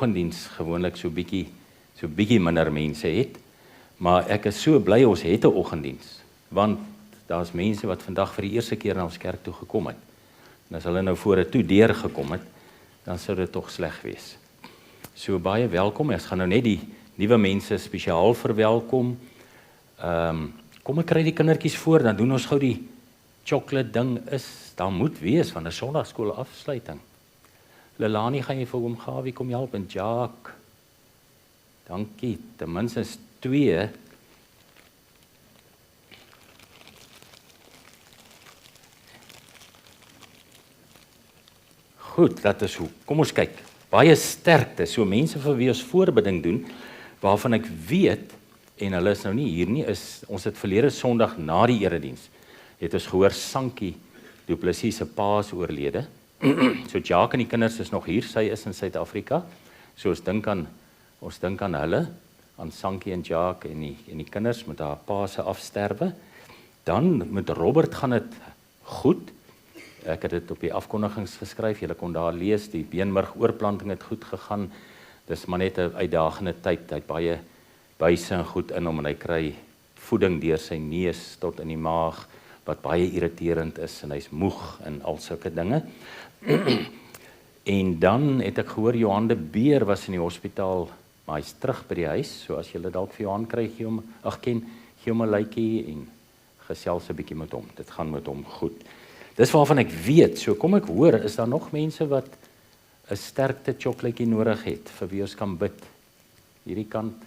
oggenddiens gewoonlik so bietjie minder mense het, maar ek is so bly ons het 'n oggenddiens, want daar's mense wat vandag vir die eerste keer na ons kerk toe gekom het. En as hulle nou voor 'n toe deur gekom het, dan sou dit tog sleg wees. So baie welkom. Ek gaan nou net die nuwe mense spesiaal verwelkom. Kom ek kry die kindertjies voor, dan doen ons gou die chocolate ding daar moet wees van 'n Sondagskool afsluiting. Lelani, gaan jy vir oom Gawie kom help en Jacques. Dankie, ten minste 2. Goed, dat is hoe. Kom ons kyk. Baie sterkte, so mense vir wie ons voorbidding doen, waarvan ek weet, en hulle is nou nie hier nie, ons het verlede Sondag na die erediens, het ons gehoor Sankie Du Plessis se pa is oorlede. So Jacques en die kinders is nog hier, sy is in Suid-Afrika. So ons dink aan hulle, aan Sankie en Jacques en die kinders met haar pa se afsterwe. Dan met Robert gaan dit goed. Ek het dit op die afkondigings geskryf, julle kon daar lees, die beenmergoorplanting het goed gegaan. Dis maar net 'n uitdagende tyd, hy het baie buise en goed in hom en hy kry voeding deur sy neus tot in die maag, wat baie irriterend is en hy's moeg en al sulke dinge. En dan het ek gehoor Johan de Beer was in die hospitaal, maar hy's terug by die huis, so as julle dalk vir Johan kry, gee hom 'n lykie en gesels 'n bietjie met hom. Dit gaan met hom goed. Dis waarvan ek weet, so kom ek hoor, is daar nog mense wat 'n sterkte chocolaatjie nodig het, vir wie ons kan bid? Hierdie kant,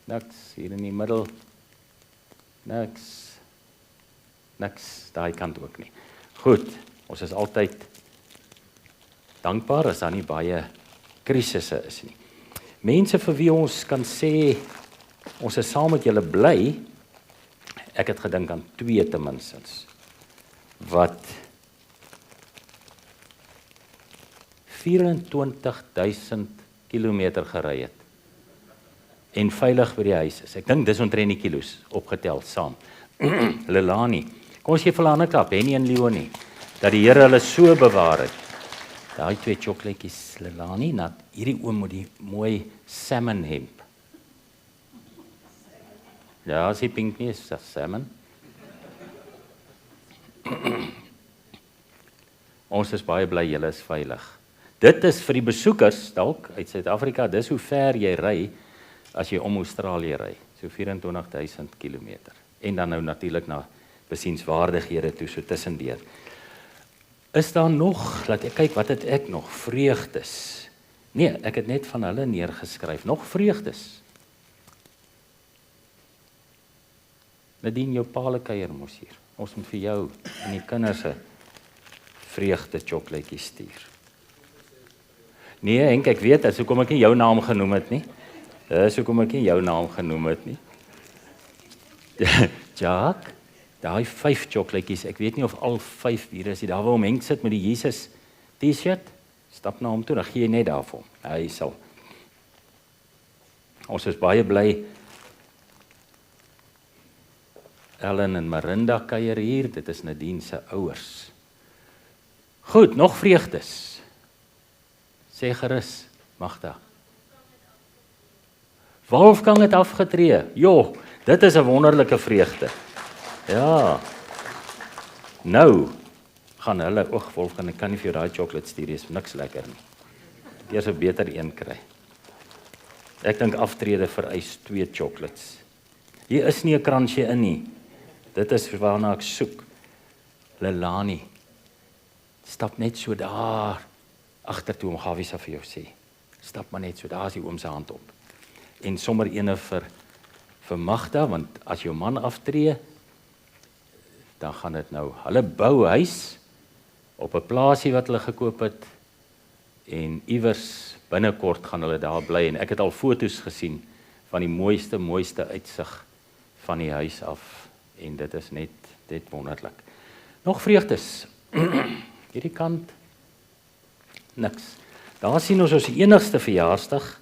niks, hier in die middel, niks, daai kant ook nie. Goed, ons is altyd dankbaar as daar nie baie krisisse is nie. Mense vir wie ons kan sê, ons is saam met julle bly, ek het gedink aan 2 ten minstens, wat 24,000 kilometer gery het en veilig by die huis is. Ek dink dis omtrent die kilos opgetel saam. Lelani, kom ons gee vir hulle 'n ander klap, Henny en Leonie, dat die Here hulle so bewaar het. Daai 2 chocolaatjies, Lelani, na hierdie oom met die mooi salmon hemp. Ja, as die pink nie is, salmon. Ons is baie bly julle is veilig. Dit is vir die besoekers dalk uit Suid-Afrika, dis hoe ver jy ry as jy om Australië ry. So 24,000 kilometer. En dan nou natuurlik na besienswaardighede toe so tussendeur. Is daar nog, laat ek kyk, wat het ek nog? Vreugdes. Nee, ek het net van hulle neergeskryf. Nog vreugdes. Nadien jou paalekuier mos hier. Ons moet vir jou en die kinders 'n vreugde chocolaatjie stuur. Nee, Henk, ek weet, dis hoekom ek nie jou naam genoem het nie. Dis hoekom ek nie jou naam genoem het nie. Jacques, daai 5 chocolaatjies, ek weet nie of al 5 hier is, daar waar hom Henk sit met die Jesus T-shirt, stap na hom toe, dan gee jy net daarvoor. Hy sal. Ons is baie bly Ellen en Marinda kuier hier, dit is Nadine se ouers. Goed, nog vreugdes. Sê gerus, Magda. Wolfgang het afgetree. Jo, dit is 'n wonderlike vreugde. Ja. Nou gaan hulle, Wolfgang, ek kan nie vir jou daai chocolate stuur, dis niks lekker nie. Eers 'n beter een kry. Ek dink aftrede vereis 2 chocolates. Hier is nie 'n kransjie in nie. Dit is waarna ek soek. Lelani, stap net so daar agtertoe, om Gawie sal vir jou sê. Stap maar net so, daar is die oom se hand op. En sommer ene vir Magda, want as jou man aftree, dan gaan dit nou. Hulle bou huis op 'n plaasie wat hulle gekoop het, en iewers binnekort gaan hulle daar bly, en ek het al foto's gesien van die mooiste uitsig van die huis af, en dit is net wonderlik. Nog vreugdes. Hierdie kant, niks. Daar sien ons enigste verjaarsdag.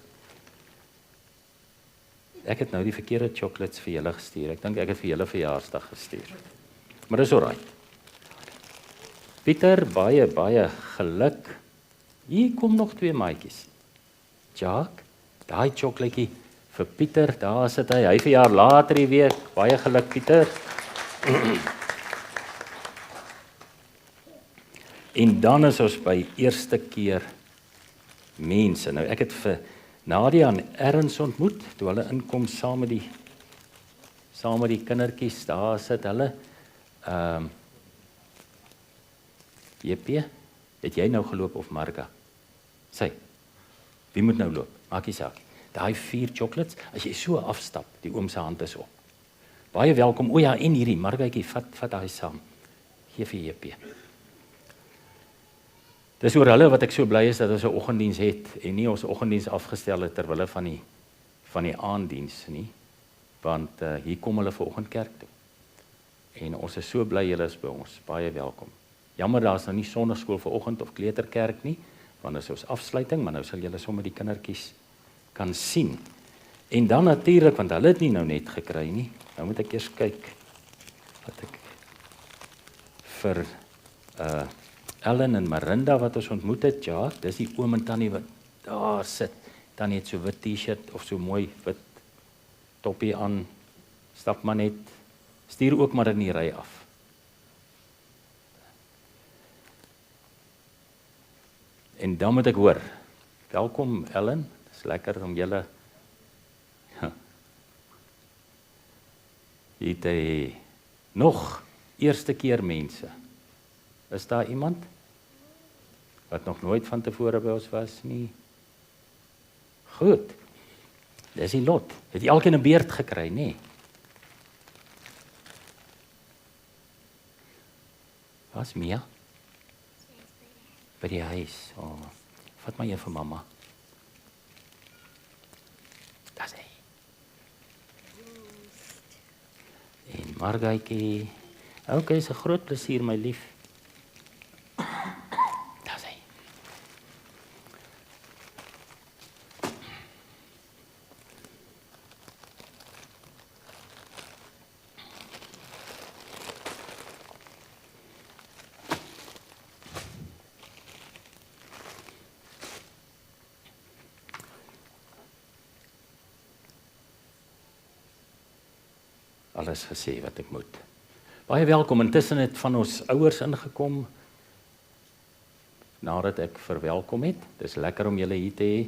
Ek het nou die verkeerde chocolates vir julle gestuur. Ek dink ek het vir julle verjaarsdag gestuur. Maar dis alright. Pieter, baie geluk. Hier kom nog 2 maatjies. Jacques, daai chocolaatjie vir Pieter, daar sit hy verjaar later die week, baie geluk Pieter. En dan is ons by eerste keer mense. Nou ek het vir Nadia en Erns ontmoet, toe hulle inkom saam met die kindertjies, daar sit hulle. JP, het jy nou geloop of Marga? Sy, wie moet nou loop? Maak nie saak. Daai 4 chocolates, as jy so afstap, die oom se hand is op. Baie welkom, o ja, en hierdie, Margaatjie, vat daai saam. Gee vir JP. Dis oor hulle wat ek so bly is dat ons 'n oggenddiens het en nie ons oggenddiens afgestel het terwille van die aanddiens nie, want hier kom hulle vanoggend kerk toe. En ons is so bly julle is by ons, baie welkom. Jammer daar is nou nie sonnaarskool vanoggend of kleuterkerk nie, want dit is ons afsluiting, maar nou sal julle sommer die kindertjies kan sien. En dan natuurlik, want hulle het nie nou net gekry nie, nou moet ek eers kyk wat ek vir Ellen en Marinda wat ons ontmoet het, ja, dis die oom en tannie wat daar sit. Tannie het so wit t-shirt of so mooi wit toppie aan, stap maar net, stuur ook maar in die ry af. En dan moet ek hoor, welkom Ellen, dit is lekker om julle hier te hê. Nog eerste keer mense. Is daar iemand wat nog nooit van tevore by ons was nie? Goed. Dis die lot. Het jy elkeen 'n beerd gekry, nê? Waar's Mia? By die huis. Oh, vat maar een vir mamma. Daar's hy. En Margaatjie. Okay, is 'n groot plesier, my lief. Daar's hy. Alles gesê wat ek moet. Baie welkom, intussen het van ons ouers ingekom, nadat ek verwelkom het. Dis lekker om julle hier te hê.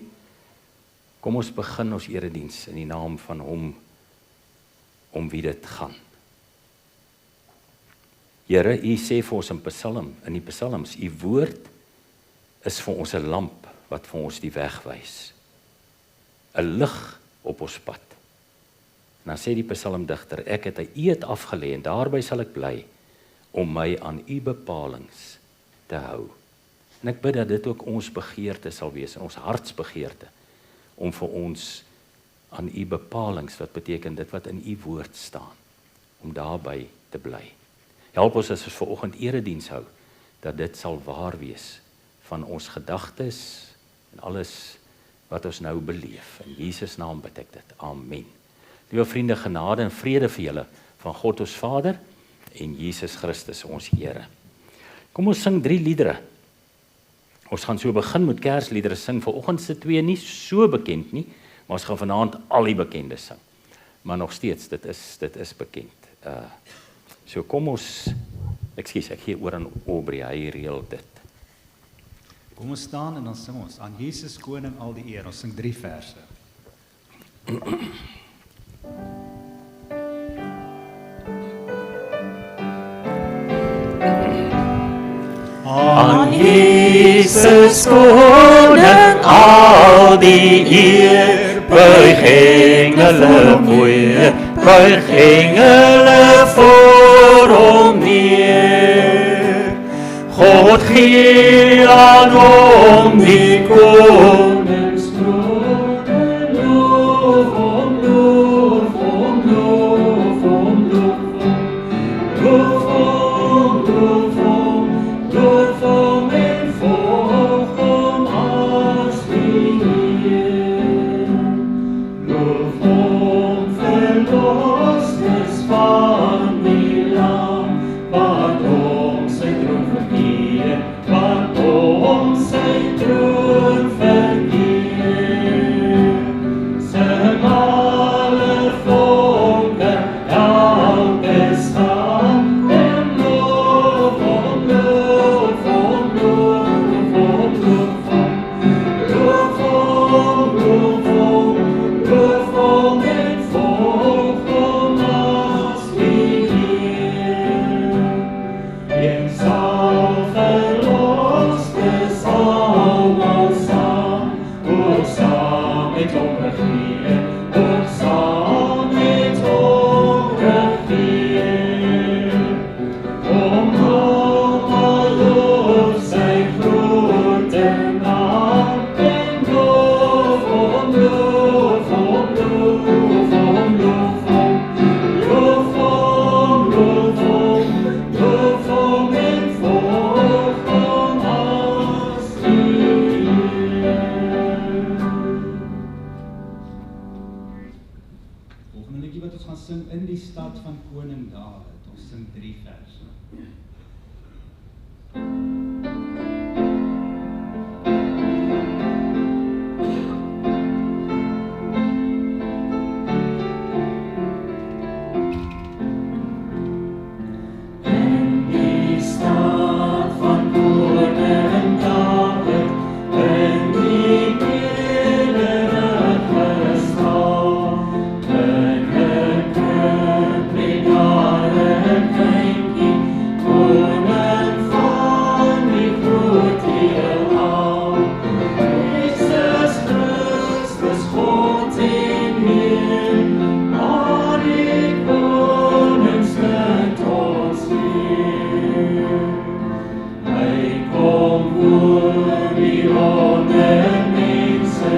Kom ons begin ons erediens in die naam van hom, om wie dit gaan. Here, u sê vir ons in die psalms, u woord is vir ons 'n lamp, wat vir ons die weg wys. 'n lig op ons pad. En dan sê die psalmdigter, ek het u het afgelê en daarby sal ek bly, om my aan u bepalings te hou. En ek bid dat dit ook ons begeerte sal wees, ons hartsbegeerte, om vir ons aan u bepalings, wat beteken dit wat in u woord staan, om daarby te bly. Help ons as ons vanoggend erediens hou, dat dit sal waar wees van ons gedagtes en alles wat ons nou beleef. In Jesus naam bid ek dit. Amen. Liewe vriende, genade en vrede vir julle van God ons Vader en Jesus Christus ons Here. Kom ons sing 3 liedere. Ons gaan so begin met Kersliedere sing. Vanoggend se 2 nie so bekend nie, maar ons gaan vanaand al die bekende sing. Maar nog steeds, dit is bekend. So kom ons, ek gee oor aan Aubrey, hy reël dit. Kom ons staan en dan sing ons, aan Jesus Koning al die eer. Ons sing 3 verse. Aan Jesus Koning al die eer, buig engele voor, buig engele voor hom neer. God gee aan hom die koningskroon, loof hom, loof hom, loof hom, loof hom, loof hom, loof hom en volg hom as die Heer. Loof hom, verlostes van die land, wat hom sy troon verkeer, wat hom sy troon verkeer. met hom regeer, ook saam met hom regeer. Om almal loof sy grote naam, en loof hom, loof hom, loof hom, loof hom, loof hom, loof hom, loof hom en volg hom as Heer. Volgende liedjie wat ons gaan sing in die stad van koning Dawid. Ons sing 3 verse. In die stad van koning Dawid, in die nederige stad, in 'n krib lê daar 'n kindjie, koning van die groot heelal. Jesus Christus, God en Heer, aan die koningskind ons Heer. Hy kom voor die onder mense,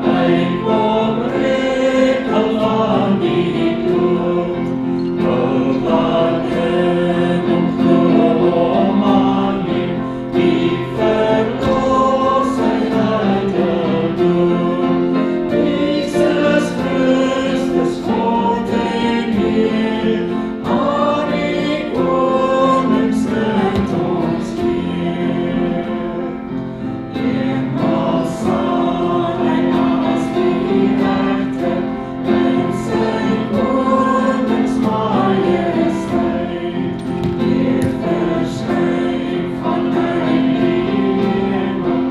hy kom red al van die dood. O wat in hom glo hom aanneem, die verlossing uit die dood. Jesus Christus, God en Heer, aan die koningskind ons Heer. Eenmaal sal hy as die regter in sy koningsmajesteit weer verskyn van hy hemel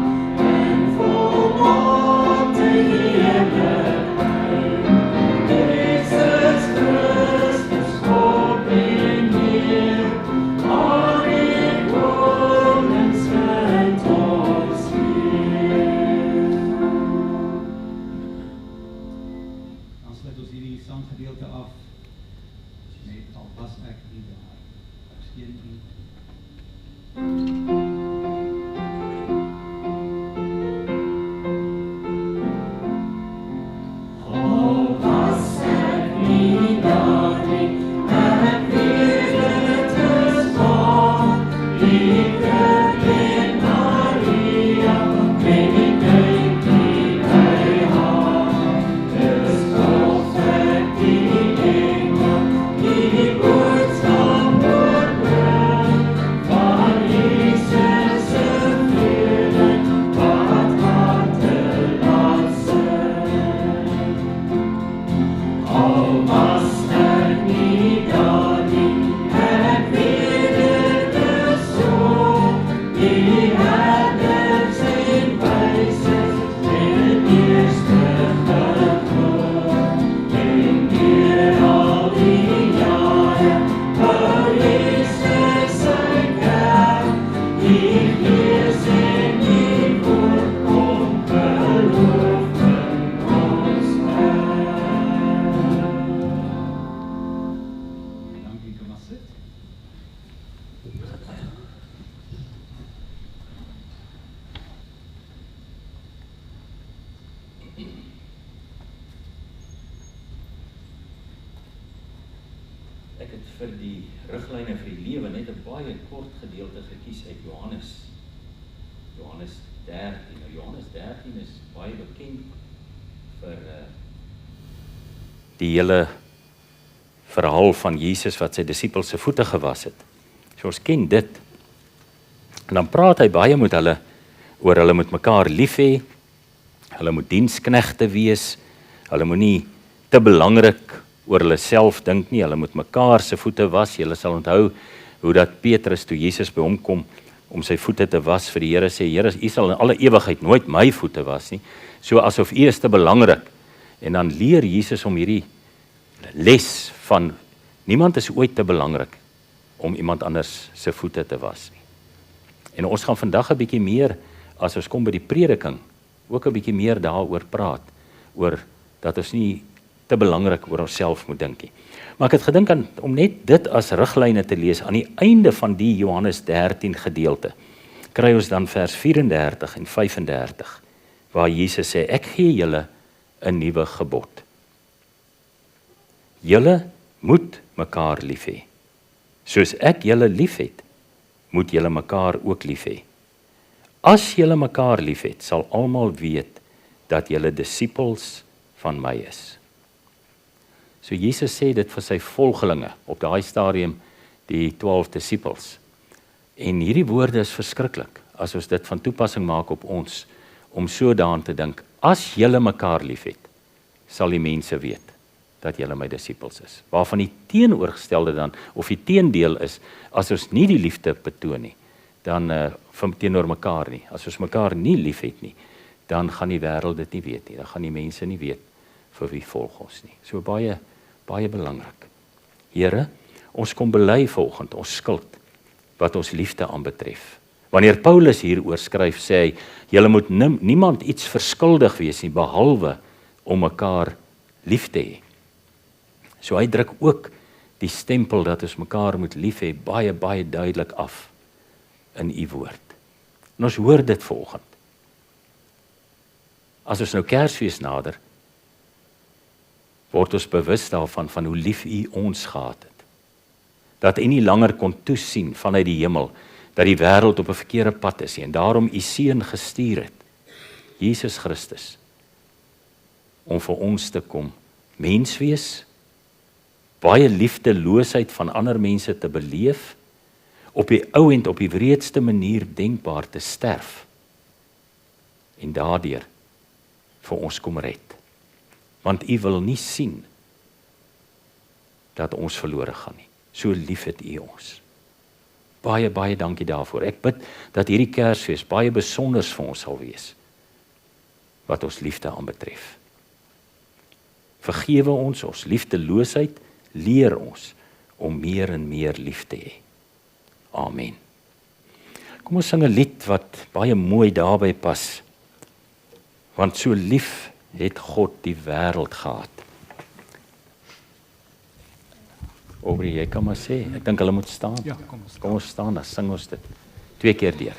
in volmaakte heerlikheid. Jesus Christus, God en Heer, aan die koningskind ons Heer. Dan sluit ons hierdie sanggedeelte af met Al was ek nie daar. Vers 1. Al was ek nie daar nie, ek weet dit is waar. Liefde en Maria, met die kindjie by haar. Dis of ek die engel, die boodskap oorbring, van Jesus se vrede, wat harte laat sing. Al was ek nie daar nie, ek weet dit is so. Die herders en wysers het eerste geglo. En deur al die jare bou Jesus sy kerk, die Gees en die woord kom geloof in ons hart. Dankie, kom maar sit. Ek het vir die riglyne vir die lewe net 'n baie kort gedeelte gekies uit Johannes 13. Nou Johannes 13 is baie bekend vir die hele verhaal van Jesus wat sy disippels se voete gewas het. So ons ken dit. En dan praat hy baie met hulle oor hulle moet mekaar lief hê, hulle moet diensknegte wees, hulle moet nie te belangrik oor hulle self dink nie, hulle moet mekaar se voete was. Julle sal onthou hoe dat Petrus toe Jesus by hom kom om sy voete te was vir die Here sê, Here, U sal in alle ewigheid nooit my voete was nie. So asof U is te belangrik. En dan leer Jesus om hierdie les van niemand is ooit te belangrik om iemand anders se voete te was nie. En ons gaan vandag 'n bietjie meer, as ons kom by die prediking, ook 'n bietjie meer daaroor praat, oor dat ons nie te belangrik oor onsself moet dink nie. Maar ek het gedink aan om net dit as riglyne te lees aan die einde van die Johannes 13 gedeelte. Kry ons dan vers 34 en 35 waar Jesus sê, ek gee julle 'n nuwe gebod. Julle moet mekaar lief hê. Soos ek julle liefhet, moet julle mekaar ook lief hê. As julle mekaar liefhet, sal almal weet dat julle disippels van my is. So Jesus sê dit vir sy volgelinge, op daai stadium die 12 disippels. En hierdie woorde is verskriklik, as ons dit van toepassing maak op ons, om so daaraan te dink, as julle mekaar liefhet, sal die mense weet dat julle my disippels is. Waarvan die teenoorgestelde dan, of die teendeel is, as ons nie die liefde betoon nie, dan teenoor mekaar nie, as ons mekaar nie liefhet nie, dan gaan die wêreld dit nie weet nie, dan gaan die mense nie weet vir wie volg ons nie. So baie belangrik. Here, ons kom bely vanoggend ons skuld, wat ons liefde aanbetref. Wanneer Paulus hieroor skryf, sê hy, julle moet niemand iets verskuldig wees nie, behalwe om mekaar lief te hê. So hy druk ook die stempel dat ons mekaar moet lief hê, baie duidelik af in u woord. En ons hoor dit vanoggend. As ons nou Kersfees nader, word ons bewus daarvan van hoe lief u ons gehad het. Dat u nie langer kon toesien vanuit die hemel, dat die wêreld op 'n verkeerde pad is en daarom u seun gestuur het, Jesus Christus, om vir ons te kom mens wees, baie liefdeloosheid van ander mense te beleef, op die ouend op die wreedste manier denkbaar te sterf, en daardeur vir ons kom red. Want u wil nie sien dat ons verlore gaan nie. So lief het u ons. Baie dankie daarvoor. Ek bid dat hierdie Kersfees baie besonders vir ons sal wees, wat ons liefde aanbetref. Vergewe ons liefdeloosheid, leer ons om meer en meer lief te hê. Amen. Kom ons sing 'n lied wat baie mooi daarby pas. Want so lief het God die wêreld gehad. Aubrey, jy kan maar sê, ek dink hulle moet staan. Ja, kom ons staan, dan sing ons dit 2 keer deur.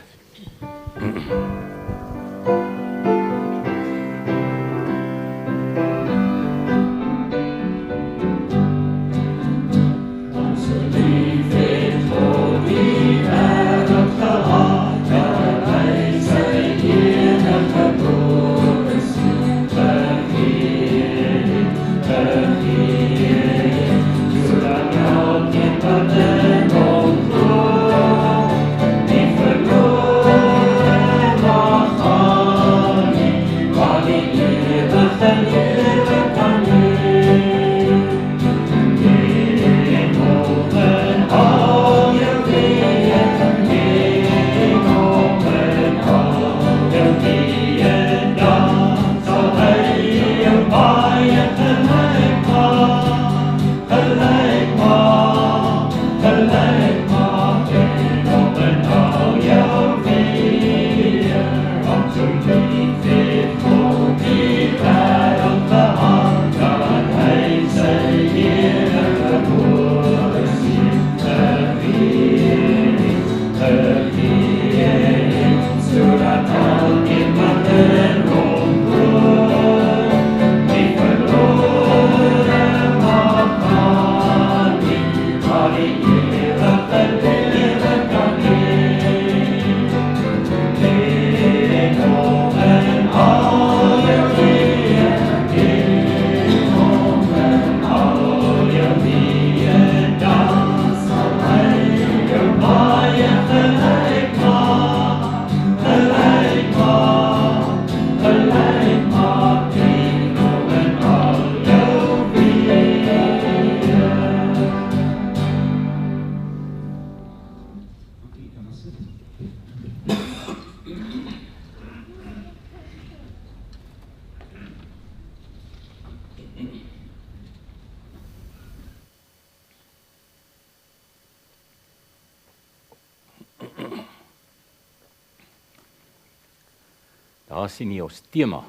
Daar sien jy ons tema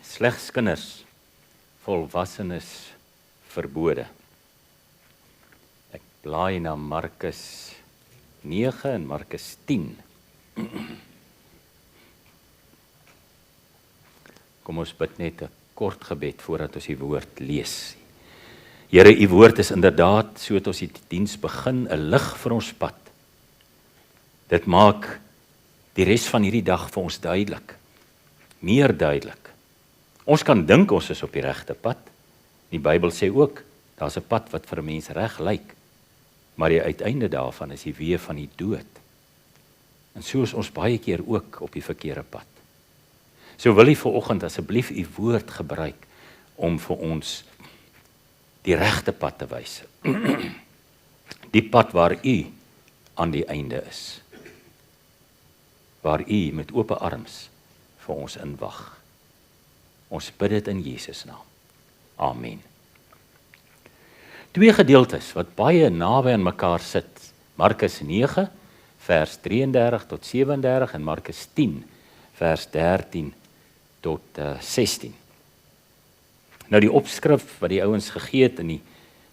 Slegs kinders, volwassenes verbode. Ek blaai na Markus 9 en Markus 10. Kom ons bid net 'n kort gebed voordat ons die woord lees. Here, u woord is inderdaad, so het ons die diens begin, 'n lig vir ons pad. Dit maak die res van hierdie dag vir ons duidelik. Meer duidelik. Ons kan dink ons is op die regte pad. Die Bybel sê ook, daar's 'n pad wat vir 'n mens reg lyk, maar die uiteinde daarvan is die weë van die dood. En so is ons baie keer ook op die verkeerde pad. So wil u vanoggend asseblief u woord gebruik om vir ons die regte pad te wys. Die pad waar u aan die einde is. Waar u met oop arms vir ons inwag. Ons bid dit in Jesus naam. Amen. Twee gedeeltes wat baie naby aan mekaar sit. Markus 9 vers 33 tot 37 en Markus 10 vers 13 tot 16. Nou die opskrif wat die ouens gegee het in die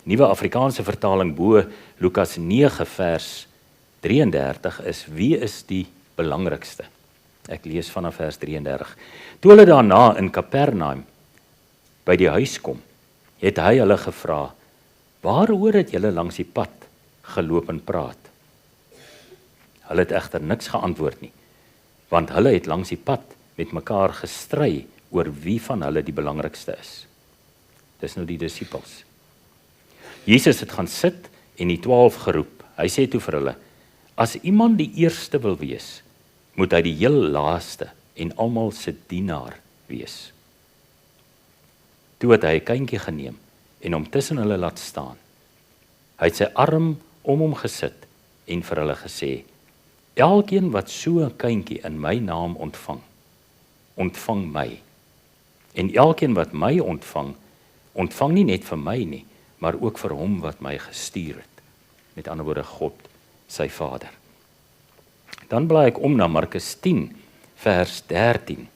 Nuwe Afrikaanse vertaling bo Lukas 9 vers 33 is: wie is die belangrikste? Ek lees vanaf vers 33. Toe hulle daarna in Kapernaum by die huis kom, het hy hulle gevra: waaroor het julle langs die pad geloop en praat? Hulle het egter niks geantwoord nie, want hulle het langs die pad met mekaar gestry oor wie van hulle die belangrikste is. Dis nou die disippels. Jesus het gaan sit en die 12 geroep. Hy sê toe vir hulle: as iemand die eerste wil wees, moet hy die heel laaste en almal se dienaar wees. Toe het hy 'n kindjie geneem en hom tussen hulle laat staan. Hy het sy arm om hom gesit en vir hulle gesê: elkeen wat so 'n kindjie in my naam ontvang, ontvang my. En elkeen wat my ontvang, ontvang nie net vir my nie, maar ook vir hom wat my gestuur het. Met ander woorde, God, sy Vader. Dan blaai ek om na Markus 10, vers 13.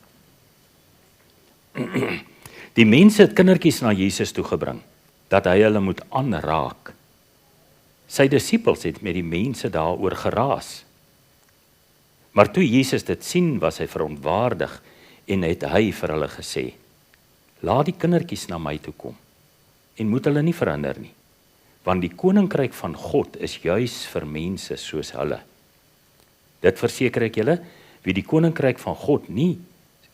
Die mense het kindertjies na Jesus toe gebring, dat hy hulle moet aanraak. Sy disippels het met die mense daaroor geraas. Maar toe Jesus dit sien, was hy verontwaardig en het hy vir hulle gesê: laat die kindertjies na my toe kom en moet hulle nie verhinder nie, want die koninkryk van God is juis vir mense soos hulle. Dit verseker ek julle, wie die koninkryk van God nie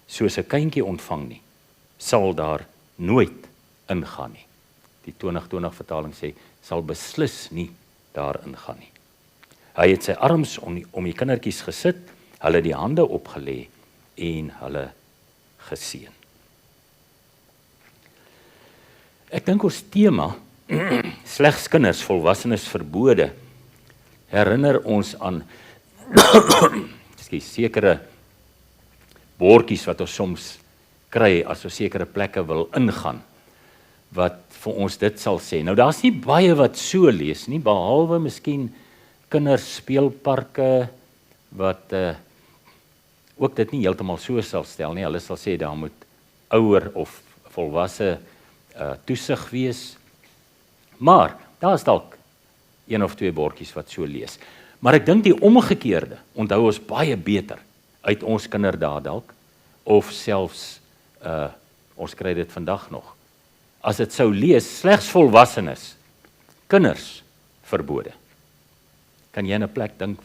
soos 'n kindjie ontvang nie, sal daar nooit ingaan nie. Die 2020 vertaling sê, sal beslis nie daar ingaan nie. Hy het sy arms om die kindertjies gesit, hulle die hande opgelê en hulle geseën. Ek dink ons tema, slegs kinders, volwassenes verbode, herinner ons aan sekere bordjies wat ons soms kry as ons sekere plekke wil ingaan, wat vir ons dit sal sê. Nou daar's nie baie wat so lees nie, behalwe miskien kinderspeelparke wat ook dit nie heeltemal so sal stel nie. Hulle sal sê daar moet ouer of volwasse toesig wees. Maar daar's dalk een of twee bordjies wat so lees. Maar ek dink die omgekeerde onthou ons baie beter uit ons kinderdae dalk, of selfs ons kry dit vandag nog. As dit sou lees, slegs volwassenes, kinders verbode. Kan jy in 'n plek dink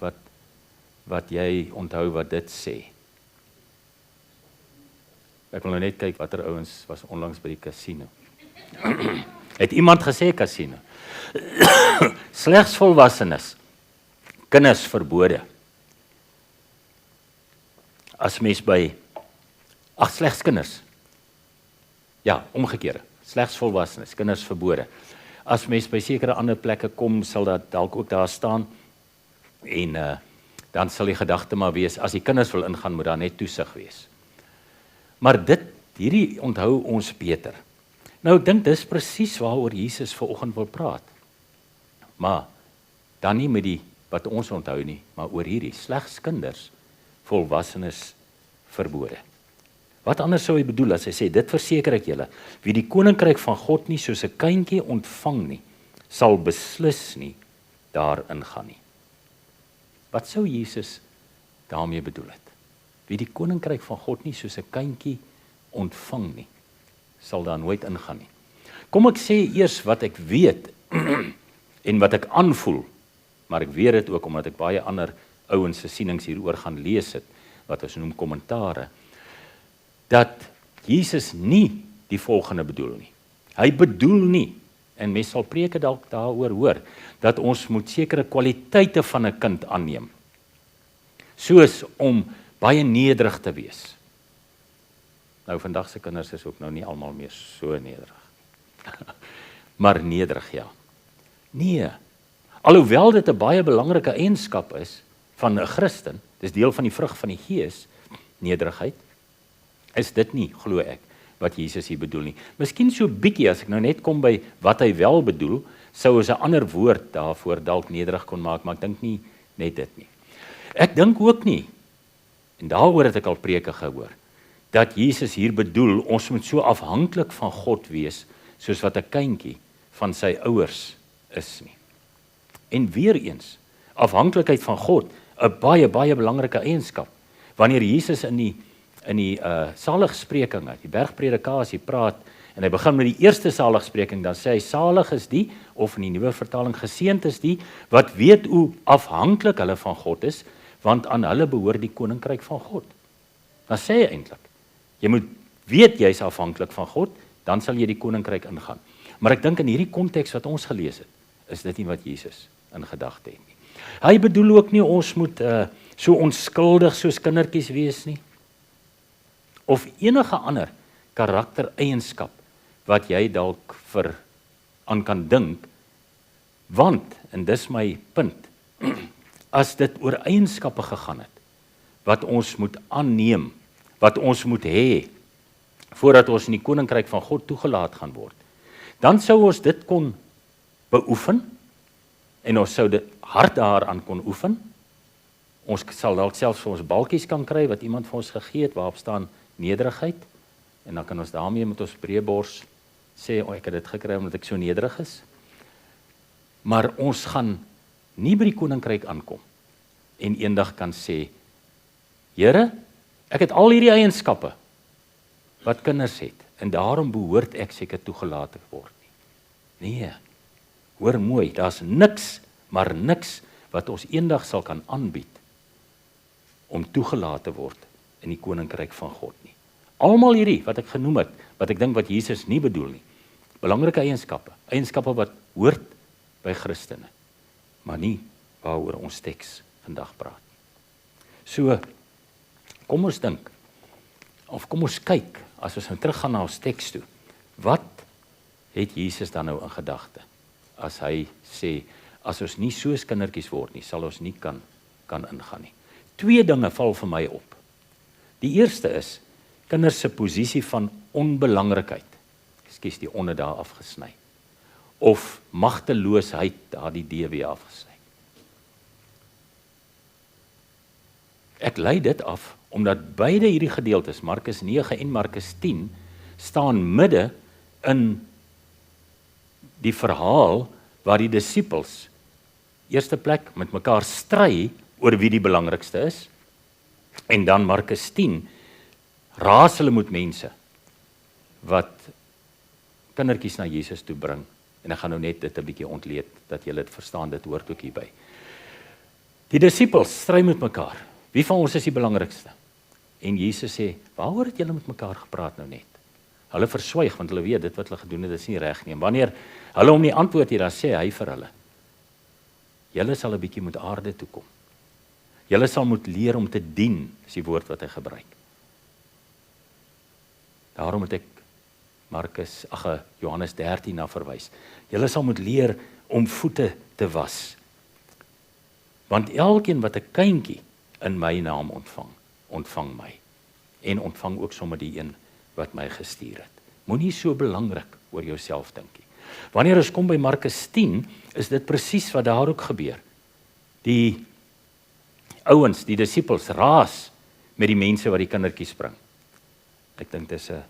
wat jy onthou wat dit sê? Ek wil nou net kyk watter ouens was onlangs by die casino. Het iemand gesê casino? Slegs volwassenes, kinders verbode. As mens by slegs kinders. Ja, omgekeerde. Slegs volwassenes, kinders verbode. As mens by sekere ander plekke kom, sal dat dalk ook daar staan. En dan sal die gedagte maar wees, as die kinders wil ingaan, moet daar net toesig wees. Maar hierdie onthou ons beter. Nou ek dink dis presies waaroor Jesus vanoggend wil praat. Maar dan nie met die wat ons onthou nie, maar oor hierdie slegs kinders, volwassenes verbode. Wat anders sou hy bedoel as hy sê, dit verseker ek julle, wie die koninkryk van God nie soos 'n kindjie ontvang nie, sal beslis nie daarin gaan nie. Wat sou Jesus daarmee bedoel het? Wie die koninkryk van God nie soos 'n kindjie ontvang nie, sal daar nooit ingaan nie. Kom ek sê eers wat ek weet en wat ek aanvoel, maar ek weet dit ook omdat ek baie ander ouens se sienings hieroor gaan lees het, wat ons noem kommentare, dat Jesus nie die volgende bedoel nie. Hy bedoel nie, en mense sal preke dalk daaroor hoor, dat ons moet sekere kwaliteite van 'n kind aanneem, soos om baie nederig te wees. Nou vandag se kinders is ook nou nie almal meer so nederig. Maar nederig, ja. Nee, alhoewel dit 'n baie belangrike eienskap is van 'n Christen, dis deel van die vrug van die Gees, nederigheid, is dit nie, glo ek, wat Jesus hier bedoel nie. Miskien so bietjie, as ek nou net kom by wat hy wel bedoel, sou ons 'n ander woord daarvoor dalk nederig kon maak, maar ek dink nie net dit nie. Ek dink ook nie, en daaroor het ek al preke gehoor, dat Jesus hier bedoel, ons moet so afhanklik van God wees, soos wat 'n kindjie van sy ouers is nie. En weer eens, afhanklikheid van God, 'n baie, baie belangrike eienskap. Wanneer Jesus in die saligsprekinge, die bergpredikasie praat, en hy begin met die eerste saligspreking, dan sê hy, salig is die, of in die nuwe vertaling, geseënd is die, wat weet hoe afhanklik hulle van God is, want aan hulle behoort die koninkryk van God. Dan sê hy eintlik, jy moet weet jy is afhanklik van God, dan sal jy die koninkryk ingaan. Maar ek dink in hierdie konteks wat ons gelees het, is dit nie wat Jesus in gedagte het nie. Hy bedoel ook nie ons moet so onskuldig soos kindertjies wees nie, of enige ander karaktereienskap wat jy dalk aan kan dink, want, en dis my punt, as dit oor eienskappe gegaan het, wat ons moet aanneem, wat ons moet hê, voordat ons in die koninkryk van God toegelaat gaan word, dan sou ons dit kon beoefen, en ons sou dit hard daaraan kon oefen. Ons sal dalk selfs vir ons balkies kan kry, wat iemand vir ons gegee het, waarop staan nederigheid, en dan kan ons daarmee met ons breë bors sê, ek het dit gekry omdat ek so nederig is. Maar ons gaan nie by die koninkryk aankom, en eendag kan sê, Here, ek het al hierdie eienskappe, wat kinders het, en daarom behoort ek seker toegelaat te word nie. Nee, hoor mooi, daar's niks, maar niks, wat ons eendag sal kan aanbied, om toegelaat te word in die koninkryk van God nie. Almal hierdie, wat ek genoem het, wat ek dink wat Jesus nie bedoel nie, belangrike eienskappe wat hoort by Christene, maar nie waaroor ons teks vandag praat nie. So, kom ons dink, of kom ons kyk, as ons nou teruggaan na ons teks toe, wat het Jesus dan nou in gedagte, as hy sê, as ons nie soos kindertjies word nie, sal ons nie kan ingaan nie. 2 dinge val vir my op. Die eerste is, kinders se posisie van onbelangrikheid, ekskuus die onder daar afgesny, of magteloosheid daar die D weer afgesny. Ek lei dit af, omdat beide hierdie gedeeltes, Markus 9 en Markus 10, staan midde in die verhaal waar die disippels eerste plek met mekaar stry oor wie die belangrikste is, en dan Markus 10 raas hulle met mense wat kindertjies na Jesus toe bring, en ek gaan nou net dit 'n bietjie ontleed, dat julle dit verstaan, dit hoort ook hierby. Die disippels stry met mekaar, wie van ons is die belangrikste? En Jesus sê, waaroor het julle met mekaar gepraat nou net? Hulle verswyg, want hulle weet, dit wat hulle gedoen het, is nie reg nie. En wanneer hulle hom nie antwoord hier, dan sê hy vir hulle, julle sal 'n bietjie met aarde toe kom. Julle sal moet leer om te dien, is die woord wat hy gebruik. Daarom het ek Johannes 13 na verwys. Julle sal moet leer om voete te was. Want elkeen wat 'n kindjie in my naam ontvang my. En ontvang ook sommer die een wat my gestuur het. Moenie so belangrik oor jouself dink nie. Wanneer ons kom by Markus 10, is dit presies wat daar ook gebeur. Die ouens, die disippels, raas met die mense wat die kindertjies bring. Ek dink dis 'n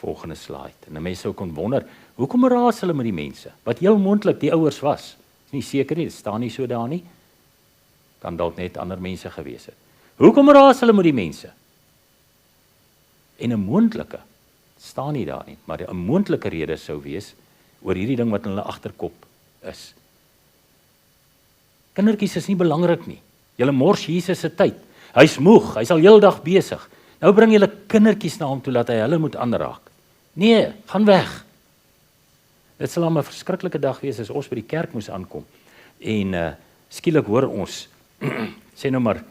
volgende slide. En mense sou kon wonder, hoekom raas hulle met die mense? Wat heel moontlik die ouers was. Is nie seker nie, dit staan nie so daar nie. Kan dalk net ander mense gewees het. Hoekom raas hulle met die mense? En 'n moontlike, staan nie daar nie, maar 'n moontlike rede sou wees oor hierdie ding wat in hulle agterkop is. Kindertjies is nie belangrik nie. Julle mors Jesus se tyd. Hy's moeg, hy's al heeldag besig. Nou bring julle kindertjies na hom toe dat hy hulle moet aanraak. Nee, gaan weg. Dit sal 'n verskriklike dag wees as ons by die kerk moes aankom. En skielik hoor ons, sê nou maar,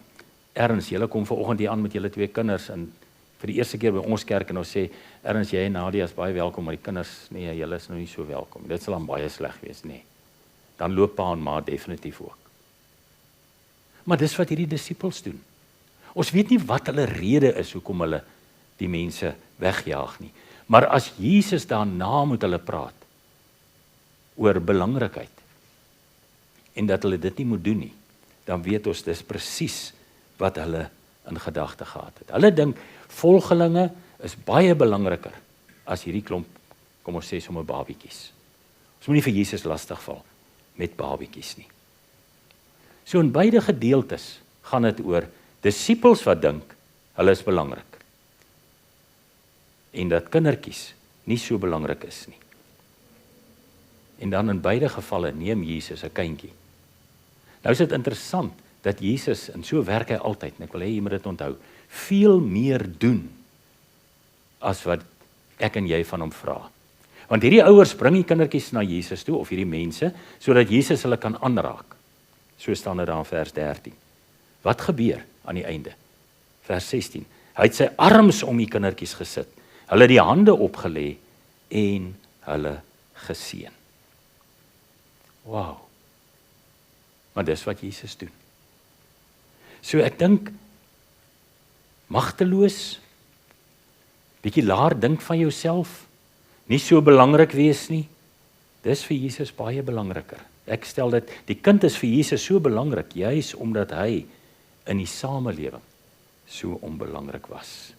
Ernst, julle kom vanoggend hier aan met julle 2 kinders en vir die eerste keer by ons kerk en ons sê, Ernst, jy en Nadia is baie welkom, maar die kinders, nee, julle is nou nie so welkom. Dit sal dan baie sleg wees, nee. Dan loop pa en ma definitief ook. Maar dis wat hierdie disippels doen. Ons weet nie wat hulle rede is hoekom hulle die mense wegjaag nie. Maar as Jesus daarna met hulle praat oor belangrikheid en dat hulle dit nie moet doen nie, dan weet ons dis presies wat hulle in gedagte gehad het. Hulle dink volgelinge is baie belangriker as hierdie klomp, kom ons sê sommer babietjies. Ons moet nie vir Jesus lastig val met babietjies nie. So in beide gedeeltes gaan dit oor disippels wat dink hulle is belangrik en dat kindertjies nie so belangrik is nie. En dan in beide gevalle neem Jesus 'n kindjie. Nou is dit interessant dat Jesus, en so werk hy altyd, en ek wil hê jy moet dit onthou, veel meer doen as wat ek en jy van hom vra. Want hierdie ouers bring die kindertjies na Jesus toe, of hierdie mense, sodat Jesus hulle kan aanraak. So staan dit daar in vers 13. Wat gebeur aan die einde? Vers 16. Hy het sy arms om die kindertjies gesit, hulle die hande opgelê en hulle geseën. Wow. Maar dis wat Jesus doen. So ek dink, magteloos, bietjie laer dink van jouself, nie so belangrik wees nie, dis vir Jesus baie belangriker. Ek stel dit, die kind is vir Jesus so belangrik, juis omdat hy in die samelewing so onbelangrik was.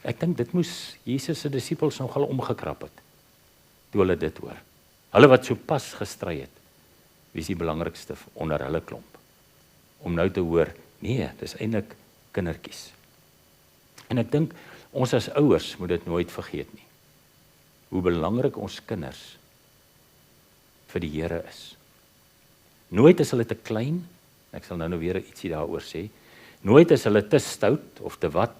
Ek dink dit moes Jesus se disippels nogal omgekrap het, toe hulle dit hoor. Hulle wat so pas gestry het, wie is die belangrikste onder hulle klomp? Om nou te hoor, nee, dis eintlik kindertjies. En ek dink, ons as ouers moet dit nooit vergeet nie. Hoe belangrik ons kinders vir die Here is. Nooit is hulle te klein, ek sal nou weer ietsie daaroor sê, nooit is hulle te stout of te wat,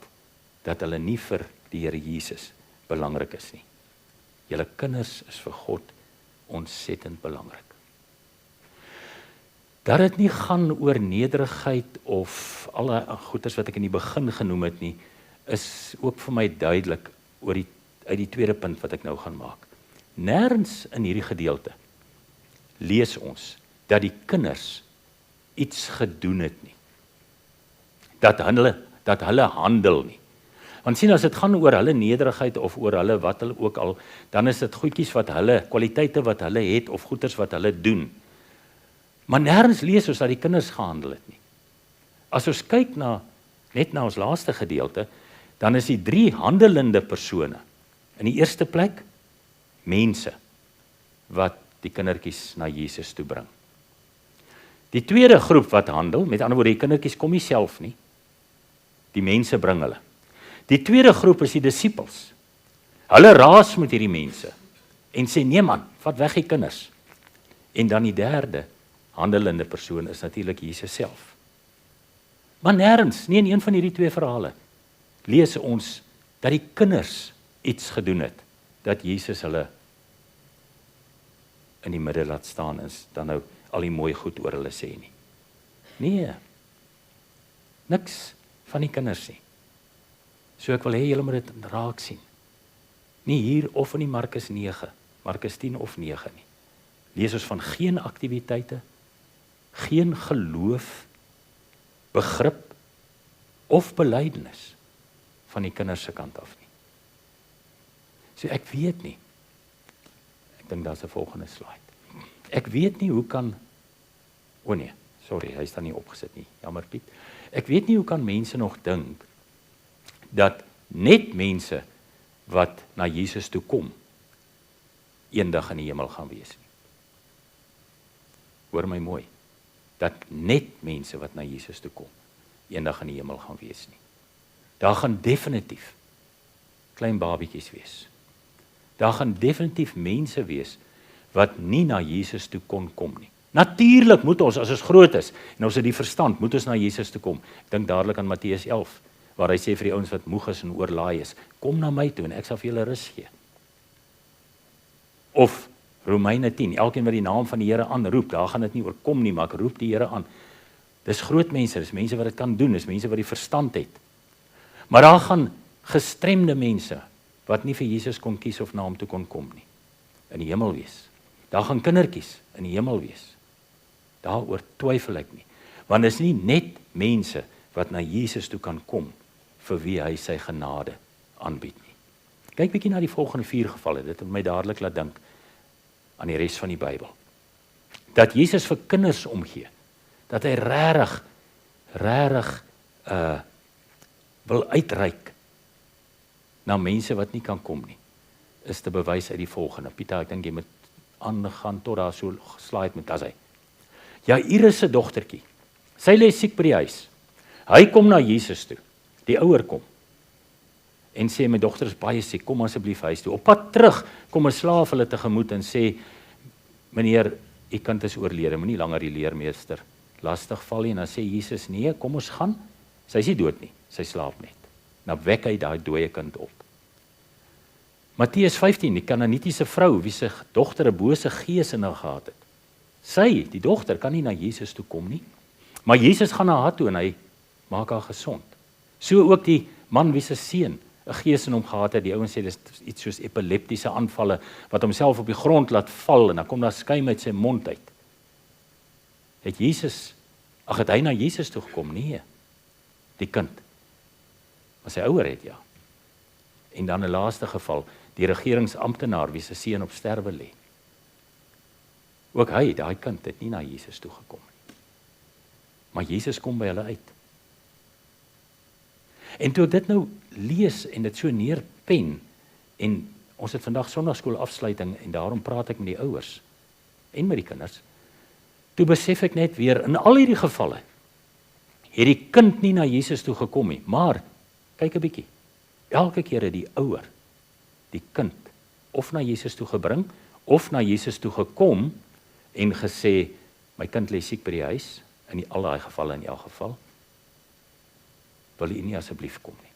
dat hulle nie vir die Here Jesus belangrik is nie. Julle kinders is vir God ontsettend belangrik. Dat dit nie gaan oor nederigheid of alle goeders wat ek in die begin genoem het nie, is ook vir my duidelik uit die tweede punt wat ek nou gaan maak. Nêrens in hierdie gedeelte lees ons dat die kinders iets gedoen het nie. Dat hulle handel nie. Want sien, as dit gaan oor hulle nederigheid of oor hulle wat hulle ook al, dan is dit goedjies wat hulle, kwaliteite wat hulle het of goeders wat hulle doen. Maar nêrens lees ons dat die kinders gehandel het nie. As ons kyk net na ons laaste gedeelte, dan is die 3 handelende persone. In die eerste plek, mense wat die kindertjies na Jesus toe bring. Die tweede groep wat handel, met ander woorde, die kindertjies kom nie self nie. Die mense bring hulle. Die tweede groep is die disippels. Hulle raas met hierdie mense en sê, nee man, vat weg die kinders. En dan die derde handelende persoon is natuurlik Jesus self. Maar nêrens, nie in een van hierdie 2 verhale, lees ons dat die kinders iets gedoen het, dat Jesus hulle in die midde laat staan is, dan nou al die mooi goed oor hulle sê nie. Nee, niks van die kinders nie. So ek wil hê julle moet dit raak sien. Nie hier of in die Markus 9, Markus 10 of 9 nie. Lees ons van geen aktiwiteite, geen geloof, begrip of belydenis van die kinders se kant af nie. So ek weet nie. Ek dink daar's 'n volgende slide. Ek weet nie hoe kan sorry, hy staan nie opgesit nie. Jammer Piet. Ek weet nie hoe kan mense nog dink dat net mense wat na Jesus toe kom, eendag in die hemel gaan wees nie. Hoor my mooi, dat net mense wat na Jesus toe kom, eendag in die hemel gaan wees nie. Daar gaan definitief klein babietjies wees. Daar gaan definitief mense wees wat nie na Jesus toe kon kom nie. Natuurlik moet ons, as ons groot is, en ons het die verstand, moet ons na Jesus toe kom. Ek dink dadelik aan Matteus 11, waar hy sê vir die ouens wat moeg is en oorlaai is, kom na my toe en ek sal vir julle rus gee. Of Romeine 10, elkeen wat die naam van die Here aanroep, daar gaan dit nie oor kom nie, maar ek roep die Here aan. Dis groot mense, dis mense wat dit kan doen, dis mense wat die verstand het. Maar daar gaan gestremde mense, wat nie vir Jesus kon kies of na hom toe kon kom nie, in die hemel wees. Daar gaan kindertjies in die hemel wees. Daaroor twyfel ek nie. Want dit is nie net mense wat na Jesus toe kan kom, vir wie hy sy genade aanbied nie. Kyk bietjie na die volgende 4 gevalle, dit het my dadelik laat dink aan die res van die Bybel. Dat Jesus vir kinders omgee, dat hy regtig wil uitreik na mense wat nie kan kom nie, is te bewys uit die volgende. Pieter, ek dink jy moet aangaan tot daar so slide met as hy. Jairus se dogtertjie, sy lê siek by die huis. Hy kom na Jesus toe, die ouer kom, en sê, my dogter is baie siek, kom asseblief huis toe. Op pad terug, kom 'n slaaf hulle tegemoet en sê, meneer, u kind is oorlede, moenie langer die leermeester lastig val nie. En dan sê Jesus, nee, kom ons gaan. Sy is nie dood nie, sy slaap net. Nou wek hy daai dooie kind op. Matteus 15, die Kanaanitiese vrou, wie sy dogter 'n bose gees in haar gehad het. Sy, die dogter, kan nie na Jesus toe kom nie, maar Jesus gaan na haar toe en hy maak haar gesond. So ook die man wie se seun 'n gees in hom gehad het, die ouens sê dis iets soos epileptiese aanvalle, wat homself op die grond laat val en dan kom daar skuim uit sy mond uit. Het hy na Jesus toe gekom? Nee, die kind. Maar sy ouer het ja. En dan 'n laaste geval, die regeringsamptenaar wie se seun op sterwe lê. Ook hy, daai kind, het nie na Jesus toe gekom nie. Maar Jesus kom by hulle uit. En toe ek dit nou lees en dit so neerpen, en ons het vandag Sondagskool afsluiting en daarom praat ek met die ouers en met die kinders, toe besef ek net weer, in al hierdie gevalle, het die kind nie na Jesus toe gekom nie, maar, kyk 'n bietjie, elke keer het die ouer, die kind, of na Jesus toe gebring, of na Jesus toe gekom, en gesê, my kind lê siek by die huis, in al daai gevalle in elk geval, wil u nie asseblief kom nie.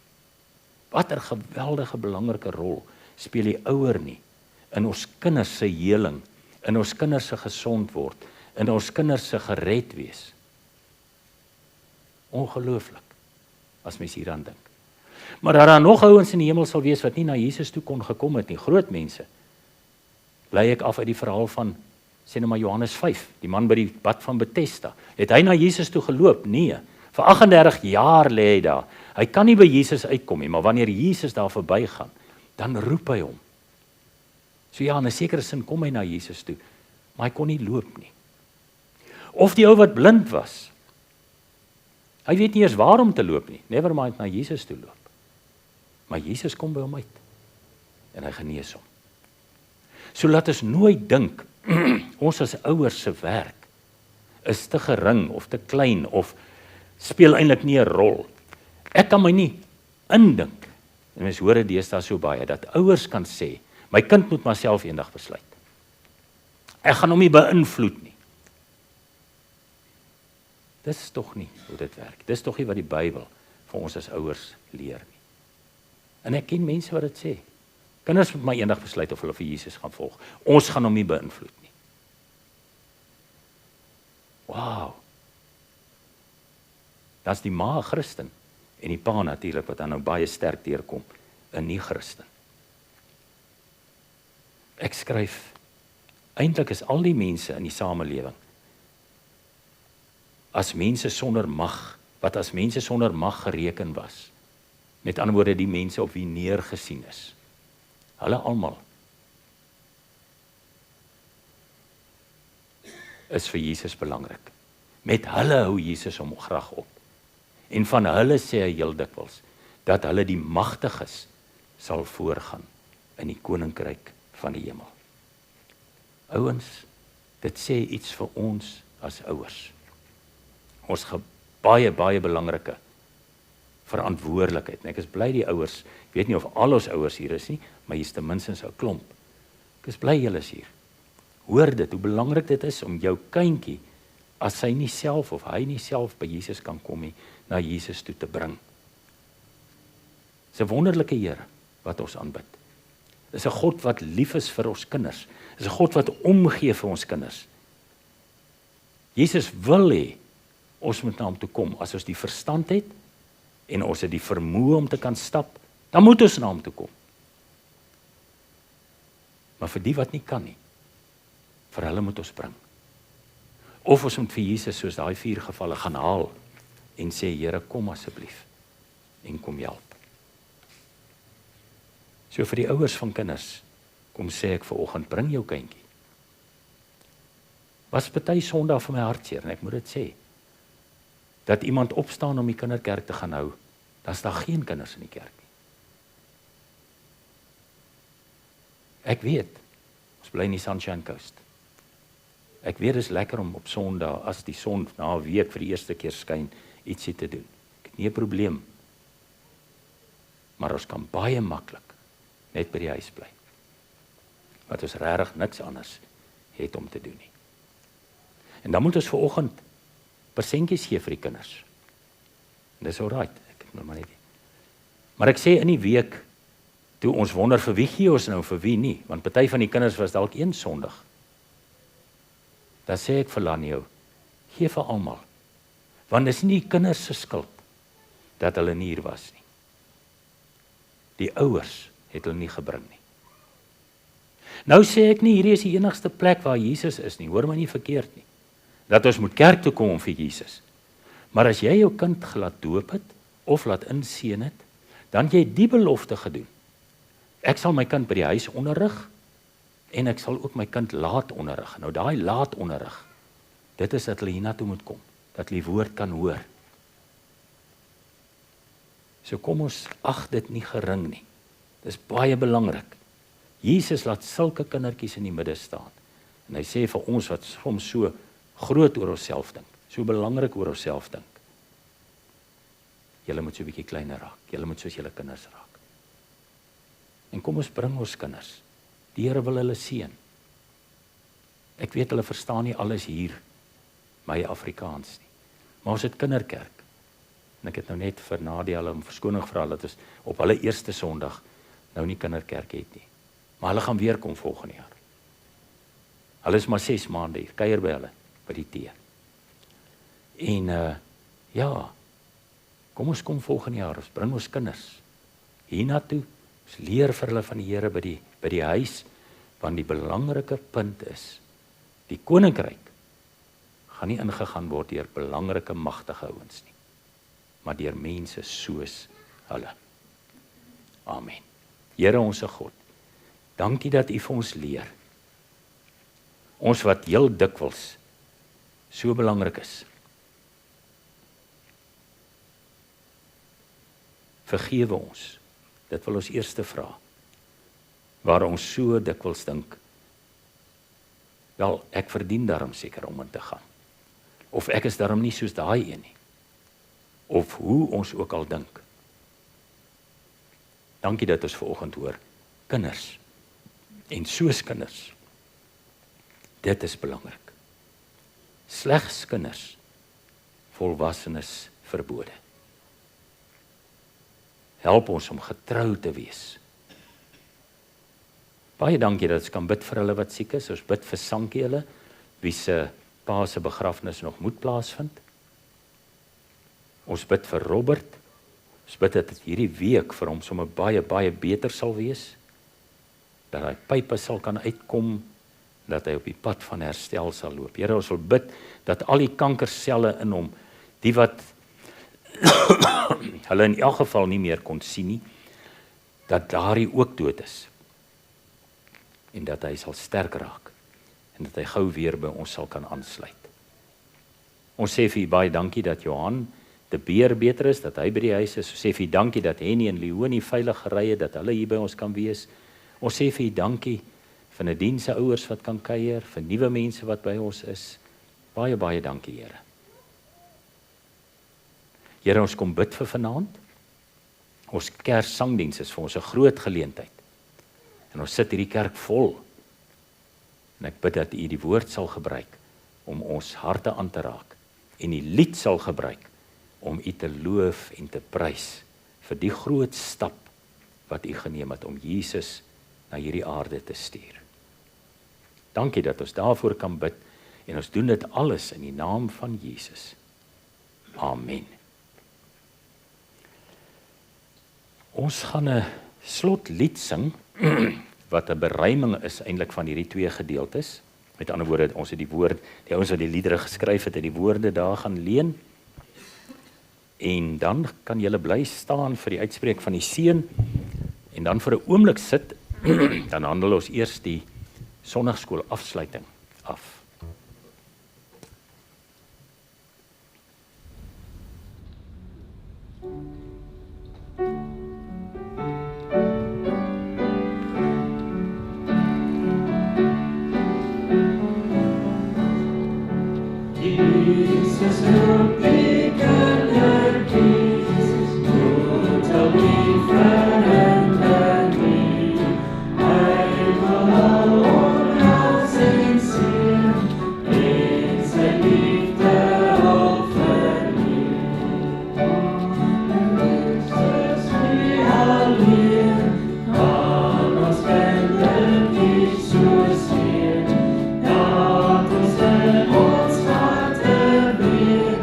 Wat 'n geweldige belangrike rol speel die ouer nie in ons kinders se heling, in ons kinders se gesond word, in ons kinders se gered wees. Ongelooflik, as mens hieraan dink. Maar daar nog ouens in die hemel sal wees wat nie na Jesus toe kon gekom het nie, groot mense. Lei ek af uit die verhaal van, sê nou maar Johannes 5, die man by die bad van Bethesda. Het hy na Jesus toe geloop? Nee. Vir 38 jaar lê hy daar. Hy kan nie by Jesus uitkom nie, maar wanneer Jesus daar verbygaan, dan roep hy hom. So ja, in 'n sekere sin kom hy na Jesus toe, maar hy kon nie loop nie. Of die ou wat blind was. Hy weet nie eers waarom te loop nie, never mind na Jesus toe loop. Maar Jesus kom by hom uit en hy genees hom. So laat ons nooit dink ons as ouers se werk is te gering of te klein of speel eintlik nie 'n rol. Ek kan my nie indink, en mens hoor dit deesdae so baie, dat ouers kan sê, my kind moet maar self eendag besluit. Ek gaan hom nie beïnvloed nie. Dis tog nie hoe dit werk. Dis tog nie wat die Bybel vir ons as ouers leer nie. En ek ken mense wat dit sê. Kinders moet maar eendag besluit of hulle vir Jesus gaan volg. Ons gaan hom nie beïnvloed nie. Wow. Dat's die ma 'n Christen en die pa natuurlik wat dan nou baie sterk deurkom, 'n nie-Christen. Ek skryf, eintlik is al die mense in die samelewing as mense sonder mag, wat as mense sonder mag gereken was. Met ander woorde, die mense op wie neergesien is. Hulle almal is vir Jesus belangrik. Met hulle hou Jesus hom graag op. En van hulle sê hy heel dikwels, dat hulle die magtiges sal voorgaan in die koninkryk van die hemel. Ouens, dit sê iets vir ons as ouers. Ons baie belangrike verantwoordelikheid. En ek is bly die ouers, ek weet nie of al ons ouers hier is nie, maar hier is ten minste 'n klomp. Ek is bly julle is hier. Hoor dit, hoe belangrik dit is om jou kindjie, as sy nie self of hy nie self by Jesus kan kom nie, na Jesus toe te bring. Dis 'n wonderlike Here wat ons aanbid. Dis 'n God wat lief is vir ons kinders. Dis 'n God wat omgee vir ons kinders. Jesus wil hê ons moet na hom toe kom. As ons die verstand het en ons het die vermoë om te kan stap, dan moet ons na hom toe kom. Maar vir die wat nie kan nie, vir hulle moet ons bring. Of ons moet vir Jesus soos daai 4 gevalle gaan haal en sê, Here, kom asseblief en kom help. So vir die ouers van kinders, kom sê ek vanoggend, bring jou kindjie. Was party Sondag vir my hartseer, en ek moet dit sê, dat iemand opstaan om die kinderkerk te gaan hou, dan is daar geen kinders in die kerk nie. Ek weet, ons bly in die Sunshine Coast. Ek weet, dit is lekker om op Sondag, as die son na 'n week vir die eerste keer skyn, ietsie te doen. Ek het nie 'n probleem. Maar ons kan baie maklik net by die huis bly. Wat ons regtig niks anders het om te doen nie. En dan moet ons vanoggend persentjies gee vir die kinders. En dis alright, ek het maar net. Maar ek sê in die week, toe ons wonder vir wie gee ons nou, vir wie nie, want party van die kinders was dalk een Sondag. Dan sê ek vir Lanio, gee vir almal. Want dis nie die kinders se skuld dat hulle nie hier was nie. Die ouers het hulle nie gebring nie. Nou sê ek nie, hierdie is die enigste plek waar Jesus is nie, hoor my nie verkeerd nie. Dat ons moet kerk toe kom vir Jesus. Maar as jy jou kind laat doop het, of laat inseën het, dan jy die belofte gedoen. Ek sal my kind by die huis onderrig, en ek sal ook my kind laat onderrig. Nou daai laat onderrig, dit is dat hulle hiernatoe moet kom, dat hulle die woord kan hoor. So kom ons ag dit nie gering nie. Dis baie belangrik. Jesus laat sulke kindertjies in die midde staan. En hy sê vir ons wat soms so groot oor onsself dink, so belangrik oor onsself dink. Julle moet so 'n bietjie kleiner raak. Julle moet soos julle kinders raak. En kom ons bring ons kinders. Die Here wil hulle seën. Ek weet hulle verstaan nie alles hier, my Afrikaans nie. Maar ons het kinderkerk. En ek het nou net vir Nadia hulle om verskoning gevra dat ons op hulle eerste Sondag nou nie kinderkerk het nie. Maar hulle gaan weer kom volgende jaar. Hulle is maar 6 maande hier, kuier by hulle, by die tee. En ja, kom ons kom volgende jaar, ons bring ons kinders hiernatoe, ons leer vir hulle van die Here by die huis, want die belangrike punt is, die koninkryk gaan nie ingegaan word deur belangrike magtige ouens nie, maar deur mense soos hulle. Amen. Here ons God, dankie dat U vir ons leer. Ons wat heel dikwels so belangrik is. Vergewe ons. Dit wil ons eerste vra. Waar ons so dikwels dink, wel, ek verdien daarom seker om in te gaan. Of ek is daarom nie soos daai een nie. Of hoe ons ook al dink. Dankie dat ons vanoggend hoor, kinders, en soos kinders, dit is belangrik. Slegs kinders, volwassenes verbode. Help ons om getrou te wees. Baie dankie dat ons kan bid vir hulle wat siek is. Ons bid vir Sankie hulle, wie se pa se begrafnis nog moet plaasvind. Ons bid vir Robert. Ons bid dat hierdie week vir hom sommer baie beter sal wees. Dat hy pype sal kan uitkom, dat hy op die pad van herstel sal loop. Here, ons wil bid dat al die kankerselle in hom, die wat hulle in elk geval nie meer kon sien nie, dat daardie ook dood is. En dat hy sal sterk raak. En dat hy gou weer by ons sal kan aansluit. Ons sê vir U baie dankie dat Johan De Beer beter is, dat hy by die huis is. Ons sê vir U dankie dat Henny en Leonie veilig gery het, dat hulle hier by ons kan wees. Ons sê vir U dankie vir Nadine se ouers wat kan kuier, vir nuwe mense wat by ons is. Baie, baie dankie, Here. Here, ons kom bid vir vanaand. Ons Kerssangdiens is vir ons 'n groot geleentheid. En ons sit hierdie kerk vol. En ek bid dat U die woord sal gebruik om ons harte aan te raak. En die lied sal gebruik om U te loof en te prys vir die groot stap wat U geneem het om Jesus na hierdie aarde te stuur. Dankie dat ons daarvoor kan bid en ons doen dit alles in die naam van Jesus. Amen. Ons gaan 'n slotlied sing wat 'n beruiming is eintlik van hierdie twee gedeeltes. Met ander woorde, ons het die woord, die ouens wat die liedere geskryf het, die woorde daar gaan leen. En dan kan julle bly staan vir die uitspreek van die seën en dan vir 'n oomblik sit, dan handel ons eers die Sondagskool afsluiting af. Jesus roep die kindertjies, moet al nie verander nie. Hy wil al onheils en seën, en sy liefde al verniet. Jesus wie alleen, kan ons kindertjies so seën, dat ons in ons harte weer,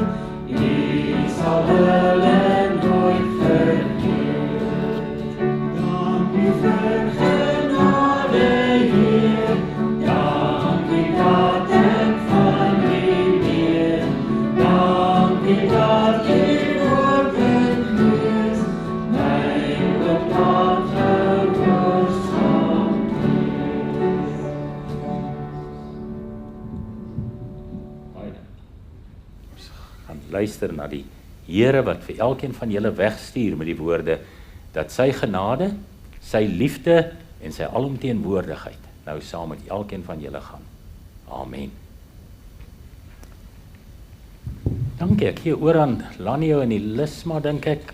U sal hulle nooit vergeet. Dankie vir genade, Heer, dankie dat ek van U leer, dankie dat U woord en gees my ook laat gehoorsaam wees. Ons gaan luister na die Here wat vir elkeen van julle wegstuur met die woorde dat sy genade, sy liefde en sy alomteenwoordigheid nou saam met elkeen van julle gaan. Amen. Dankie, ek gee oor aan Lanio en Elisma, dink ek.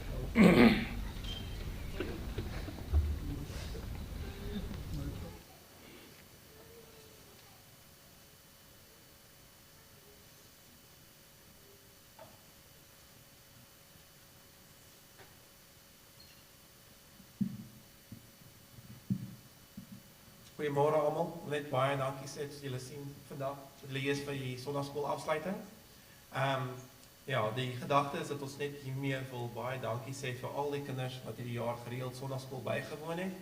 Goeiemôre almal. Net baie dankie sê dat julle sien vandag. Julle is vir die Sondagskool afsluiting. Ja, die gedagte is dat ons net hiermee wil baie dankie sê vir al die kinders wat hierdie jaar gereeld Sondagskool bygewoon het.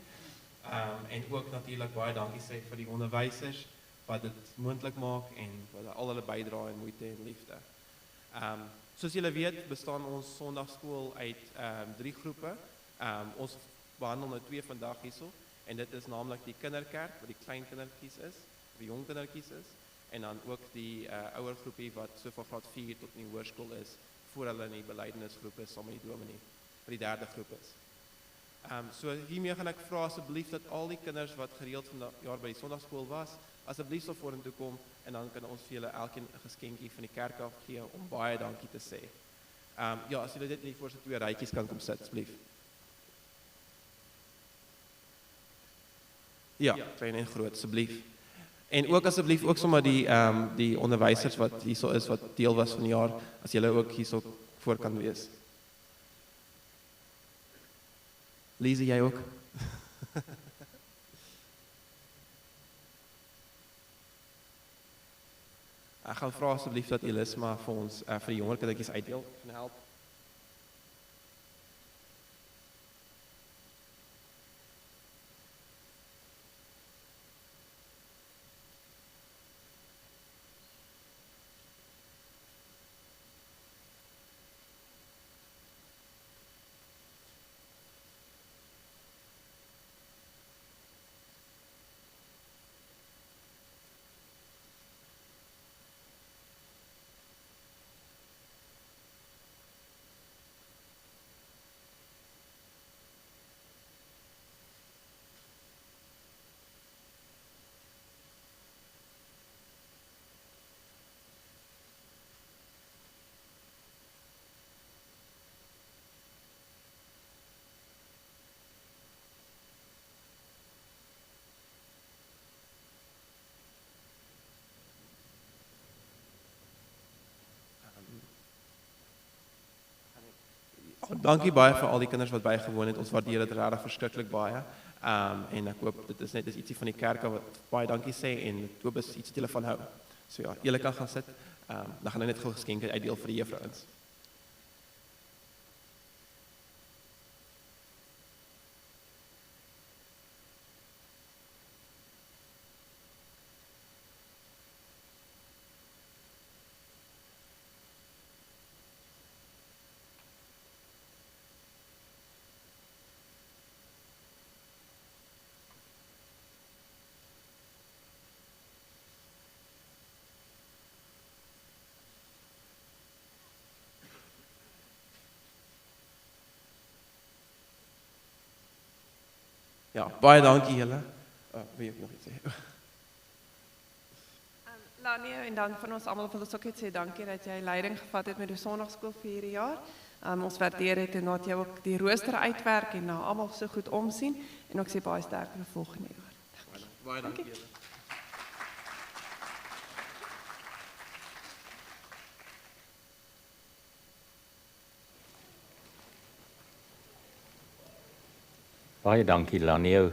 En ook natuurlik baie dankie sê vir die onderwysers wat dit moontlik maak en wat al hulle bydrae en moeite en liefde. Soos julle weet, bestaan ons Sondagskool uit 3 groepe. Ons behandel nou 2 vandag hierso. En dit is naamlik die kinderkerk wat die klein kindertjies is, die jong kindertjies is, en dan ook die ouer groepie wat so van graad 4 tot in die hoërskool is, voor hulle in die belydenisgroep is, saam met die dominee, wat die 3de groep is. So hiermee gaan ek vra asseblief dat al die kinders wat gereeld vandag jaar by die Sondagskool was, asseblief sal vorentoe kom en dan kan ons vir julle elkeen 'n geskenkie van die kerk af gee om baie dankie te sê. Ja, as julle dit in die voorste 2 rytjies kan kom sit asseblief. Ja, klein en groot, asseblief. En ook asseblief ook sommer die onderwysers wat hierso is, wat deel was van die jaar, as julle ook hierso voor kan wees. Lise, jy ook? Ek gaan vra asseblief dat Elisma vir ons, vir die jonger kindertjies uitdeel, kan help. Dankie baie vir al die kinders wat bygewoon het. Ons waardeer dit regtig verskriklik baie. En ek hoop dit is net ietsie van die kerk wat baie dankie sê en ek hoop is iets wat julle van hou. So ja, julle kan gaan sit. Dan gaan nou net gou geskenke uitdeel vir die juffrouens. Ja, baie dankie julle. Wil ek nog iets sê? Lanie, en dan van ons almal wil ons ook net sê dankie dat jy leiding gevat het met die Sondagskool vir hierdie jaar. Ons waardeer dit en dat jy ook die rooster uitwerk en na almal so goed omsien en ook sê baie sterkte vir volgende jaar. Baie dankie julle. Baie dankie Lanio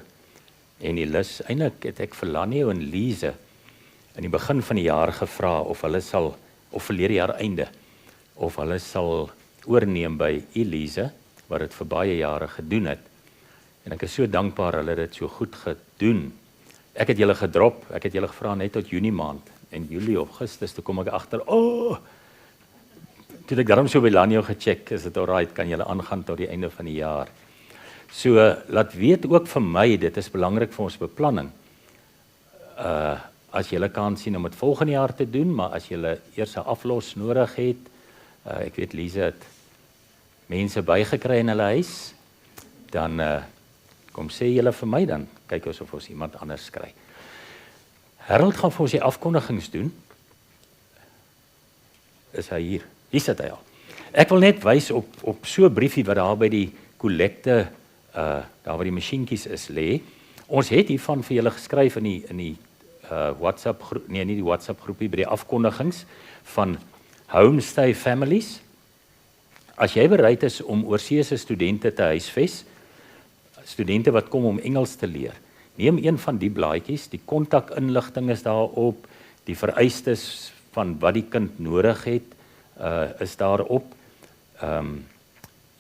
en Elis. Eintlik het ek vir Lanio en Lise in die begin van die jaar gevra of hulle sal, of verlede jaar einde, of hulle sal oorneem by Elise, wat dit vir baie jare gedoen het. En ek is so dankbaar hulle het dit so goed gedoen. Ek het julle gedrop, ek het julle gevra net tot Junie maand, en Julie of Augustus, toe kom ek agter, toe ek daarom so by Lanio gecheck, is dit alright, kan julle aangaan tot die einde van die jaar. So, laat weet ook vir my, dit is belangrik vir ons beplanning, as julle kan sien om dit volgende jaar te doen, maar as julle eers 'n aflos nodig het, ek weet Lise het mense bygekry in hulle huis, dan kom sê julle vir my, dan kyk ons of ons iemand anders kry. Harold gaan vir ons die afkondigings doen. Is hy hier? Hier sit hy al. Ek wil net wys op so 'n briefie wat daar by die kollekte, daar waar die masjienkies is lê. Ons het hiervan vir julle geskryf in die WhatsApp groep, nee, nie die WhatsApp groepie, by die afkondigings van Homestay Families. As jy bereid is om oorseese studente te huisves, studente wat kom om Engels te leer, neem een van die blaadjies, die kontakinligting is daarop, die vereistes van wat die kind nodig het, is daarop.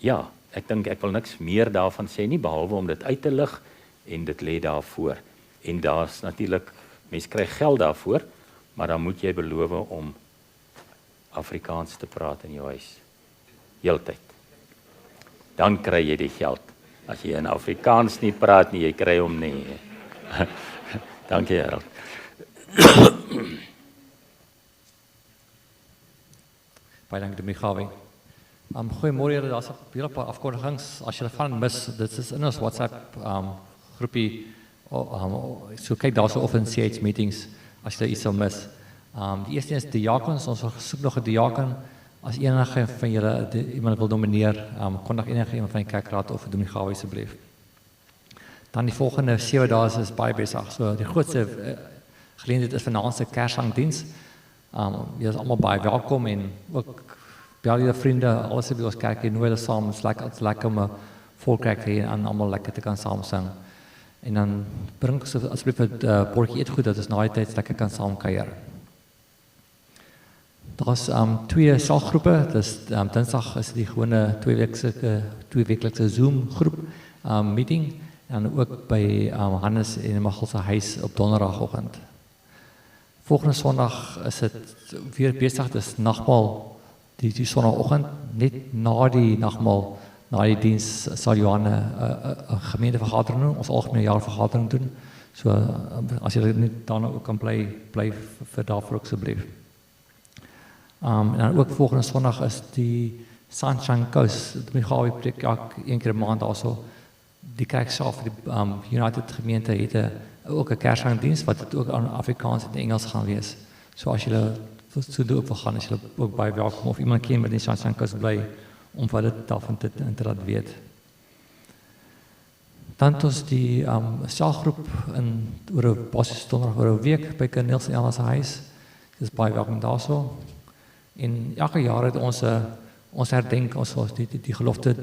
Ja, ek dink ek wil niks meer daarvan sê nie, behalwe om dit uit te lig, en dit lê daarvoor. En daar's natuurlik, mense kry geld daarvoor, maar dan moet jy beloof om Afrikaans te praat in jou huis. Heeltyd. Dan kry jy die geld. As jy in Afrikaans nie praat nie, jy kry hom nie. Dankie, Harold. Baie dankie, Dominee Gawie. Goeiemôre julle, daar's 'n hele paar afkondigings. As julle van mis, dit is in ons WhatsApp groepie. So kyk daar so of in CH meetings as jy iets sal mis. Die eerste is diakens, ons soek nog 'n diaken. As enige van julle iemand wil nomineer, kontak enige iemand van die kerkraad of Dominee Gawie asseblief. Dan die volgende 7 dae is baie besig. So die grootste geleentheid is vanaand se Kersangdiens. Julle is almal baie welkom en ook bel julle vriende, alles by ons kerk en nooi hulle saam. Dit is lekker om 'n vol kerk te hê en almal lekker te kan saam sing. En dan bring asseblief 'n bordjie eetgoed dat ons na die tyd lekker kan saam kuier. Daar's 2 selgroepe. Dis Dinsdag is die gewone tweeweeklikse Zoom groep meeting en ook by Hannes en Magel se huis op donderdagoggend. Volgende Sondag is dit weer besig, dis nagmaal die Sondagoggend, net na die nagmaal, na die diens sal Johanne 'n gemeentevergadering doen, ons algemene jaarvergadering doen. So as jy net daarna ook kan bly vir daarvoor asseblief. En dan ook volgende Sondag is die Sunshine Coast. Dominee Gawie preek een keer 'n maand daarso. Die kerk self vir die United gemeente het ook 'n Kersangdiens wat dit ook aan Afrikaans en Engels gaan wees. So as julle so doen wil gaan, as julle ook baie welkom of iemand ken met die Sunshine Coast bly om vir dit daarvan te laat weet. Dan het ons die selgroep oor 'n basies donderdag oor 'n week by Cornelis en Ella se huis. Dis baie welkom daarso. En elke jaar het ons ons herdenk ons die gelofte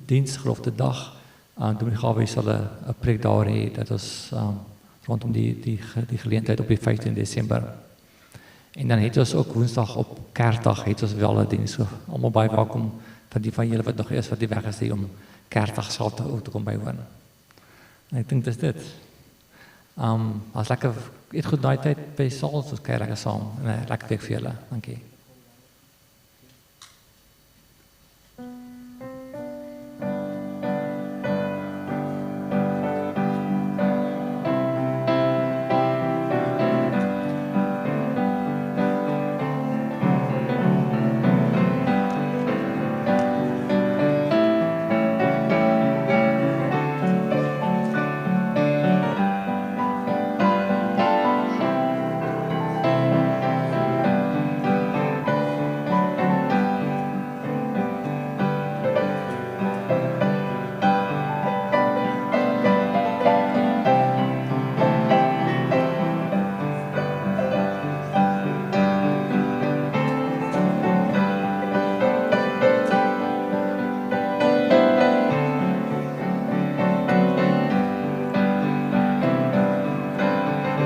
diens, gelofte dag. Dominee Gawie sal 'n preek daar hê dat ons rondom die geleentheid op die 15 Desember. En dan het ons ook Woensdag op Kerkdag het ons wel 'n diens. So almal baie welkom vir die van julle wat nog eers wat die weg is hier om Kerkdag self te kom bywoon. En ek dink dis dit. As lekker eet goed daai tyd by Saul, ons kyk lekker saam en 'n lekker week vir julle. Dankie.